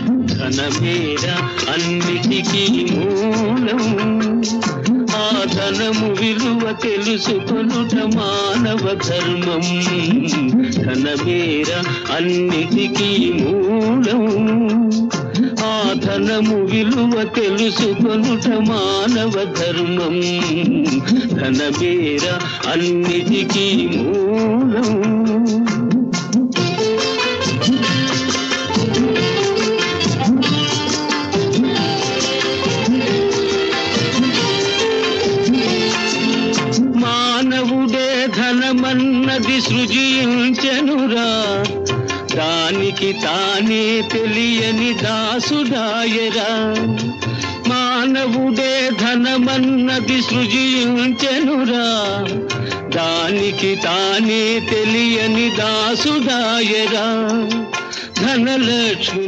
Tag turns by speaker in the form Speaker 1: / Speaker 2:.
Speaker 1: ధనమేరా అన్నిటికీ మూలం, ఆ ధనము విలువ తెలుసుకొనుట మానవ ధర్మం. ధనమేరా అన్నిటికీ మూలం, ఆ ధనము విలువ తెలుసుకొనుట మానవ ధర్మం. ధనమేరా అన్నిటికీ మూలం. మానవుడే ధనమన్నది సృజించెనురా, దానికి తానే తెలియని దాసుడాయరా. మానవుడే ధనమన్నది సృజించెనురా, దానికి తానే తెలియని దాసుడాయరా. ధనలక్ష్మి